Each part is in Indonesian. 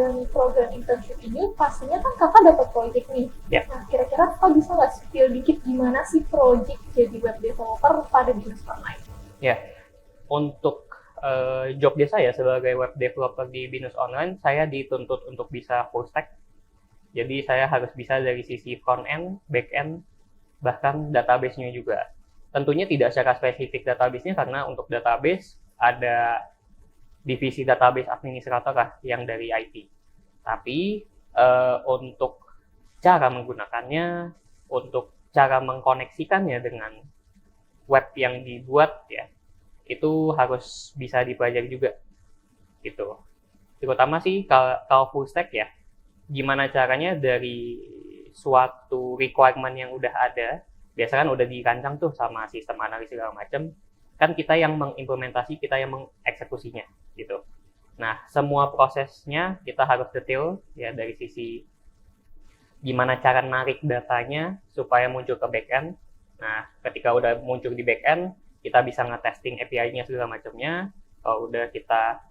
menjalani program internship ini, pastinya kan kakak dapat project nih. Ya. Nah, kira-kira kakak bisa nggak spill dikit gimana sih project jadi web developer pada Binus Online? Ya, untuk job desk saya sebagai web developer di Binus Online, saya dituntut untuk bisa full stack. Jadi saya harus bisa dari sisi front end, back end, bahkan database-nya juga. Tentunya tidak secara spesifik database-nya karena untuk database ada divisi database administrator lah yang dari IT. Tapi untuk cara menggunakannya, untuk cara mengkoneksikannya dengan web yang dibuat ya, itu harus bisa dipelajari juga gitu. Terutama sih kalau full stack ya, gimana caranya dari suatu requirement yang udah ada, biasanya kan udah dirancang tuh sama sistem analisis segala macam, kan kita yang mengimplementasi, kita yang mengeksekusinya gitu. Nah, semua prosesnya kita harus detail ya, dari sisi gimana cara narik datanya supaya muncul ke backend. Nah, ketika udah muncul di backend, kita bisa nge-testing API-nya segala macamnya. Kalau udah kita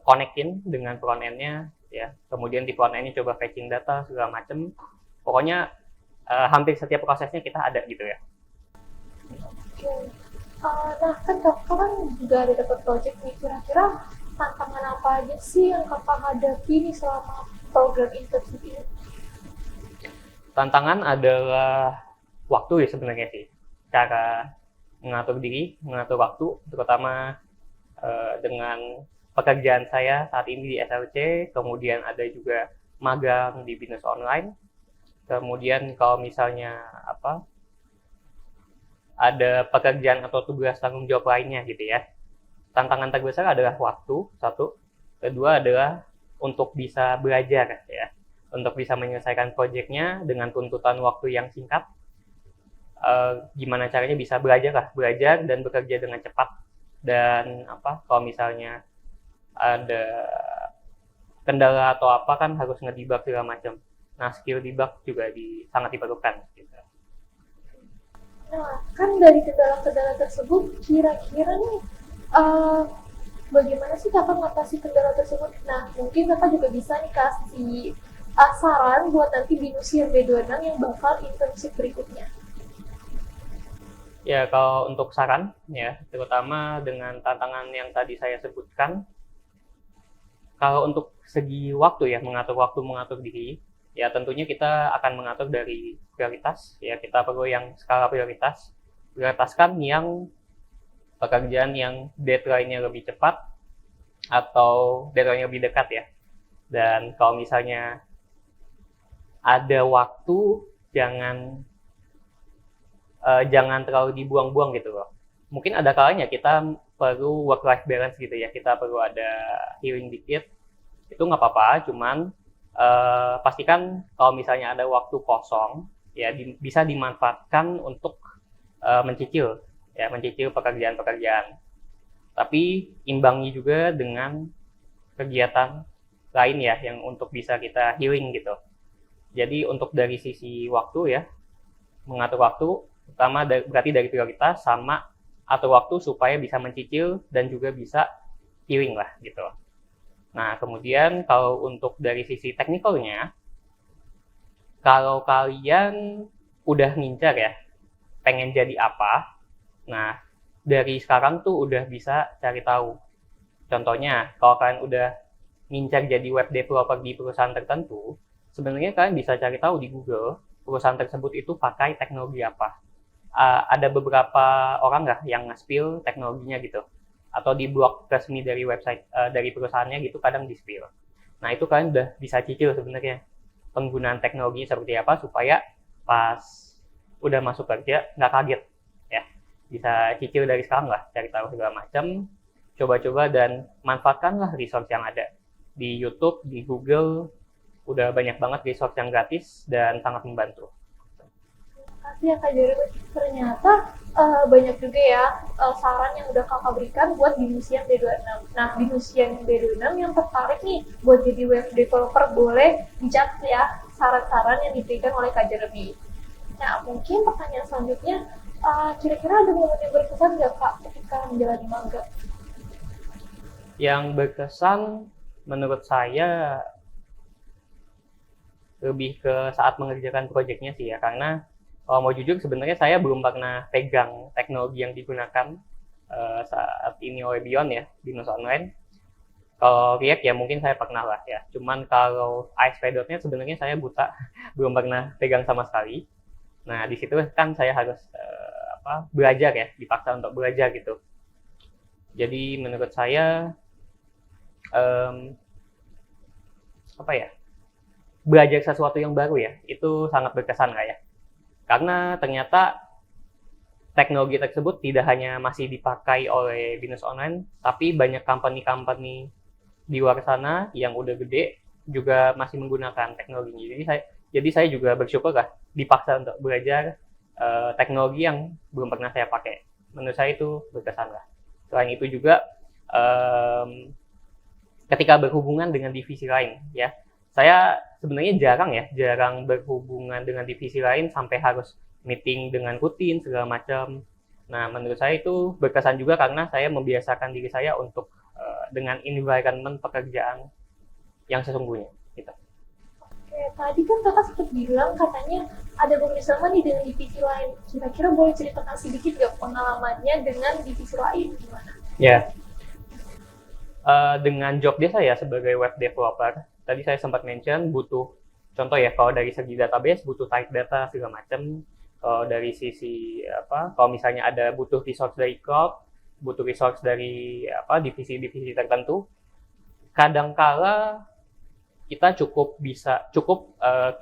connect-in dengan front end-nya ya, kemudian di front end-nya coba fetching data segala macam. Pokoknya hampir setiap prosesnya kita ada gitu ya. Oke. Nah, kan kakak kan juga ada dapat project nih. Kira-kira tantangan apa aja sih yang kakak hadapi nih selama program internship ini? Tantangan adalah waktu ya sebenarnya sih. Cara mengatur diri, mengatur waktu, terutama dengan pekerjaan saya saat ini di SLC, kemudian ada juga magang di Binus Online. Kemudian kalau misalnya ada pekerjaan atau tugas tanggung jawab lainnya gitu ya. Tantangan terbesar adalah waktu, satu. Kedua adalah untuk bisa belajar ya. Untuk bisa menyelesaikan proyeknya dengan tuntutan waktu yang singkat. Gimana caranya bisa belajar dan bekerja dengan cepat. Dan kalau misalnya ada kendala atau apa kan harus ngedebug segala macam. Nah, skill debug juga sangat diperlukan gitu. Nah, kan dari kendala-kendala tersebut, kira-kira nih bagaimana sih kakak mengatasi kendala tersebut? Nah, mungkin kakak juga bisa nih kasih saran buat nanti Binusian B26 yang bakal internship berikutnya. Ya, kalau untuk saran ya, terutama dengan tantangan yang tadi saya sebutkan, kalau untuk segi waktu ya, mengatur waktu, mengatur diri, ya tentunya kita akan mengatur dari prioritas ya, kita perlu yang skala prioritas, prioritaskan yang pekerjaan yang deadline-nya lebih cepat atau deadline-nya lebih dekat ya. Dan kalau misalnya ada waktu, jangan terlalu dibuang-buang gitu loh. Mungkin ada kalanya kita perlu work-life balance gitu ya, kita perlu ada healing dikit, itu nggak apa-apa, cuman pastikan kalau misalnya ada waktu kosong, ya bisa dimanfaatkan untuk mencicil pekerjaan-pekerjaan. Tapi imbangi juga dengan kegiatan lain ya, yang untuk bisa kita healing gitu. Jadi untuk dari sisi waktu ya, mengatur waktu, pertama berarti dari prioritas sama atur waktu supaya bisa mencicil dan juga bisa healing lah gitu. Nah, kemudian kalau untuk dari sisi teknikalnya, kalau kalian udah ngincar ya, pengen jadi apa, nah dari sekarang tuh udah bisa cari tahu. Contohnya, kalau kalian udah ngincar jadi web developer di perusahaan tertentu, sebenarnya kalian bisa cari tahu di Google, perusahaan tersebut itu pakai teknologi apa. Ada beberapa orang nggak yang nge-spill teknologinya gitu, atau di blog resmi dari website dari perusahaannya gitu kadang di-spill. Nah, itu kalian udah bisa cicil sebenarnya penggunaan teknologi seperti apa supaya pas udah masuk kerja nggak kaget ya. Bisa cicil dari sekarang lah, cari tahu segala macam, coba-coba dan manfaatkanlah resource yang ada di YouTube, di Google. Udah banyak banget resource yang gratis dan sangat membantu. Makasih ya Kak Jeremy. Ternyata banyak juga ya saran yang udah kakak berikan buat Binusian B26. Nah, Binusian B26 yang tertarik nih buat jadi web developer, boleh dicatat ya saran-saran yang diberikan oleh Kak Jeremy. Nah, mungkin pertanyaan selanjutnya, kira-kira ada momen yang berkesan nggak Kak ketika menjalani magang? Yang berkesan menurut saya lebih ke saat mengerjakan proyeknya sih ya, karena kalau mau jujur sebenarnya saya belum pernah pegang teknologi yang digunakan saat ini oleh Beyond ya, Binus Online. Kalau React ya mungkin saya pernah lah ya, cuman kalau ASP.NET sebenarnya saya buta, belum pernah pegang sama sekali. Nah di situ kan saya harus belajar ya, dipaksa untuk belajar gitu. Jadi menurut saya em, apa ya, belajar sesuatu yang baru ya, itu sangat berkesan lah ya. Karena ternyata teknologi tersebut tidak hanya masih dipakai oleh Binus Online, tapi banyak company-company di luar sana yang udah gede juga masih menggunakan teknologinya. Jadi saya juga bersyukur lah dipaksa untuk belajar teknologi yang belum pernah saya pakai. Menurut saya itu berkesan lah. Selain itu juga ketika berhubungan dengan divisi lain ya, saya sebenarnya jarang berhubungan dengan divisi lain sampai harus meeting dengan rutin segala macam. Nah menurut saya itu berkesan juga karena saya membiasakan diri saya untuk dengan environment pekerjaan yang sesungguhnya gitu. Oke, tadi kan kakak sempat bilang katanya ada bekerjasama nih dengan divisi lain. Kira-kira boleh ceritakan sedikit gak pengalamannya dengan divisi lain gimana? Ya, dengan job dia saya sebagai web developer, tadi saya sempat mention butuh contoh ya, kalau dari segi database butuh type data segala macam. Kalau dari sisi kalau misalnya ada butuh resource dari cloud, butuh resource dari divisi-divisi tertentu, kadangkala kita cukup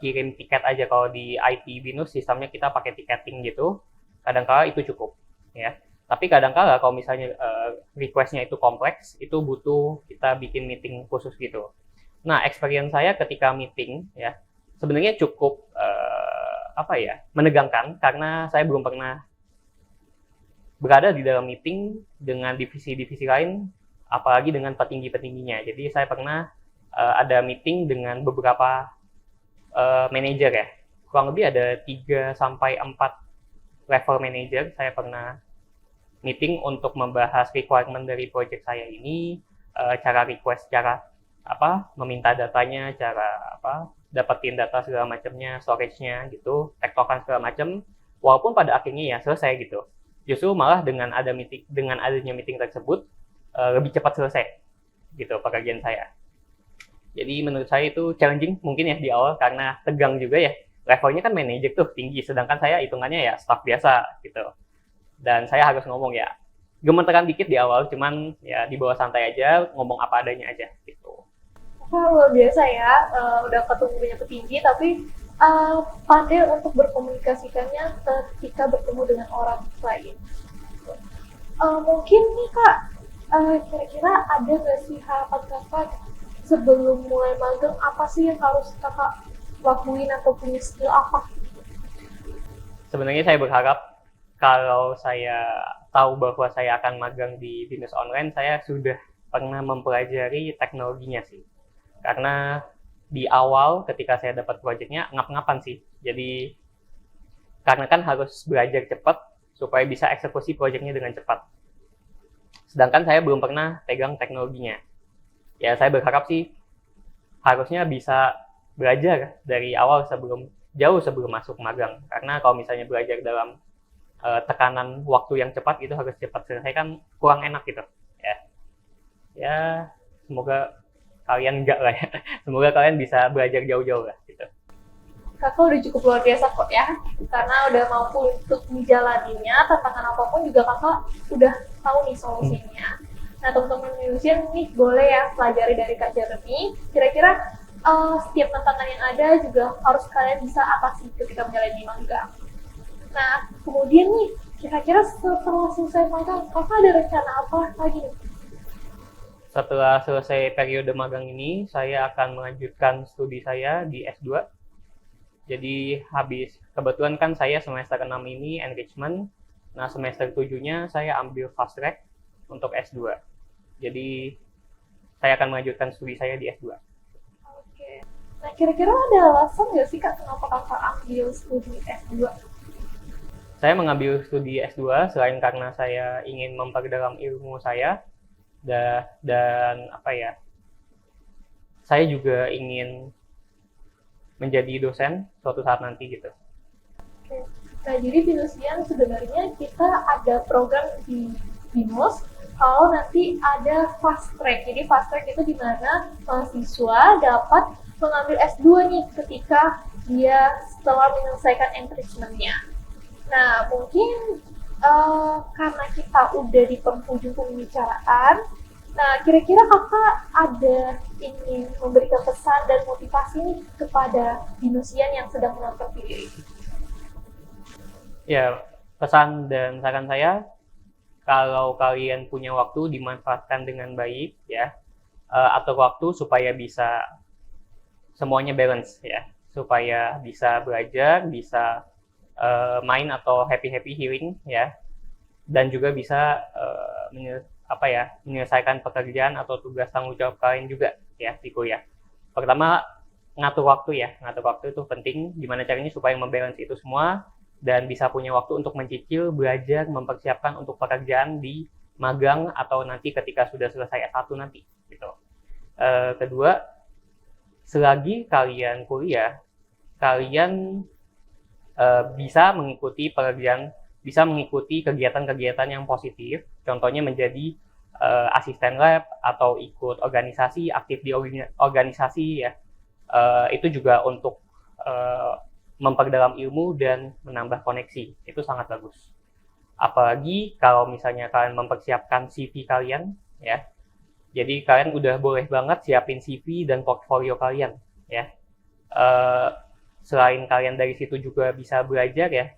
kirim tiket aja. Kalau di IT Binus sistemnya kita pakai tiketing gitu, kadangkala itu cukup ya. Tapi kadangkala kalau misalnya request-nya itu kompleks, itu butuh kita bikin meeting khusus gitu. Nah, experience saya ketika meeting ya sebenarnya cukup menegangkan karena saya belum pernah berada di dalam meeting dengan divisi-divisi lain, apalagi dengan petinggi-petingginya. Jadi saya pernah ada meeting dengan beberapa manajer ya. Kurang lebih ada 3 sampai 4 level manager saya pernah meeting untuk membahas requirement dari project saya ini, cara request, cara meminta datanya, cara dapetin data segala macamnya, storage-nya gitu, tektokan segala macam. Walaupun pada akhirnya ya selesai gitu. Justru malah dengan adanya meeting tersebut lebih cepat selesai gitu pekerjaan saya. Jadi menurut saya itu challenging mungkin ya di awal karena tegang juga ya. Levelnya kan manajer tuh tinggi, sedangkan saya hitungannya ya staff biasa gitu. Dan saya harus ngomong ya gemeteran dikit di awal, cuman ya di bawah santai aja, ngomong apa adanya aja gitu. Wah, luar biasa ya, udah ketemu banyak petinggi tapi pandai untuk berkomunikasikannya ketika bertemu dengan orang lain. Mungkin nih kak, kira-kira ada nggak sih harapan kakak sebelum mulai magang, apa sih yang harus kakak lakuin atau punya skill apa? Sebenarnya saya berharap kalau saya tahu bahwa saya akan magang di Binus Online, saya sudah pernah mempelajari teknologinya sih. Karena di awal ketika saya dapat proyeknya ngap-ngapan sih. Jadi karena kan harus belajar cepat supaya bisa eksekusi proyeknya dengan cepat. Sedangkan saya belum pernah pegang teknologinya. Ya saya berharap sih harusnya bisa belajar dari awal jauh sebelum masuk magang. Karena kalau misalnya belajar dalam tekanan waktu yang cepat itu harus cepat selesai kan kurang enak gitu. Ya semoga kalian enggak lah ya. Semoga kalian bisa belajar jauh-jauh lah gitu. Kakak udah cukup luar biasa kok ya, karena udah mampu untuk menjalaninya, tantangan apapun juga kakak udah tahu nih solusinya. Nah teman-teman Indonesia nih boleh ya pelajari dari Kak Jeremy, kira-kira setiap tantangan yang ada juga harus kalian bisa atasi ketika menjalani magang. Nah kemudian nih, kira-kira setelah selesai magang, kakak ada rencana apa lagi nih? Setelah selesai periode magang ini, saya akan melanjutkan studi saya di S2. Jadi kebetulan kan saya semester 6 ini enrichment, nah semester 7-nya saya ambil fast track untuk S2. Jadi saya akan melanjutkan studi saya di S2. Oke. Nah kira-kira ada alasan nggak sih kak kenapa kakak ambil studi S2? Saya mengambil studi S2 selain karena saya ingin memperdalam ilmu saya dan saya juga ingin menjadi dosen suatu saat nanti gitu. Oke. Nah, jadi Binusian sebenarnya kita ada program di Binus kalau nanti ada fast track. Jadi fast track itu di mana mahasiswa dapat mengambil S2 nih ketika dia setelah menyelesaikan enrichment-nya. Nah, mungkin karena kita udah di penghujung pembicaraan, nah kira-kira kakak ada ingin memberikan pesan dan motivasi nih kepada Binusian yang sedang menonton video ini? Ya, pesan dan saran saya, kalau kalian punya waktu dimanfaatkan dengan baik ya, atur waktu supaya bisa semuanya balance ya, supaya bisa belajar, bisa main atau happy healing ya, dan juga bisa menyelesaikan pekerjaan atau tugas tanggung jawab kalian juga ya di kuliah. Pertama, ngatur waktu itu penting. Gimana caranya supaya membalance itu semua dan bisa punya waktu untuk mencicil, belajar, mempersiapkan untuk pekerjaan di magang atau nanti ketika sudah selesai S1 nanti gitu. Kedua, selagi kalian kuliah, kalian bisa mengikuti pekerjaan, bisa mengikuti kegiatan-kegiatan yang positif, contohnya menjadi asisten lab atau ikut organisasi, aktif di organisasi ya. Itu juga untuk memperdalam ilmu dan menambah koneksi, itu sangat bagus. Apalagi kalau misalnya kalian mempersiapkan CV kalian ya, jadi kalian udah boleh banget siapin CV dan portfolio kalian ya. Selain kalian dari situ juga bisa belajar ya,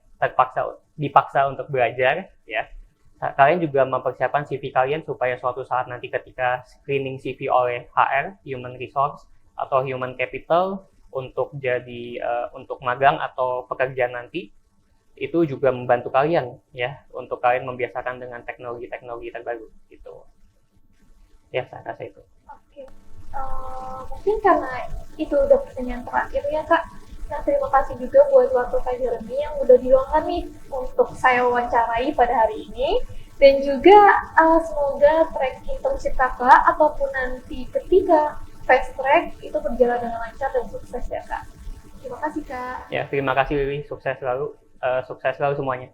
dipaksa untuk belajar ya, kalian juga mempersiapkan CV kalian supaya suatu saat nanti ketika screening CV oleh HR, Human Resource atau Human Capital untuk untuk magang atau pekerjaan nanti, itu juga membantu kalian ya, untuk kalian membiasakan dengan teknologi-teknologi terbaru gitu. Ya, saya rasa itu. Oke. Mungkin karena itu udah pertanyaan terakhir ya Kak. Nah, terima kasih juga buat waktu Kak Jeremy yang udah diluangkan nih untuk saya wawancarai pada hari ini. Dan juga semoga track internship Kakak ataupun nanti ketika fast track itu berjalan dengan lancar dan sukses ya Kak. Terima kasih Kak. Ya, terima kasih Lili, sukses selalu semuanya.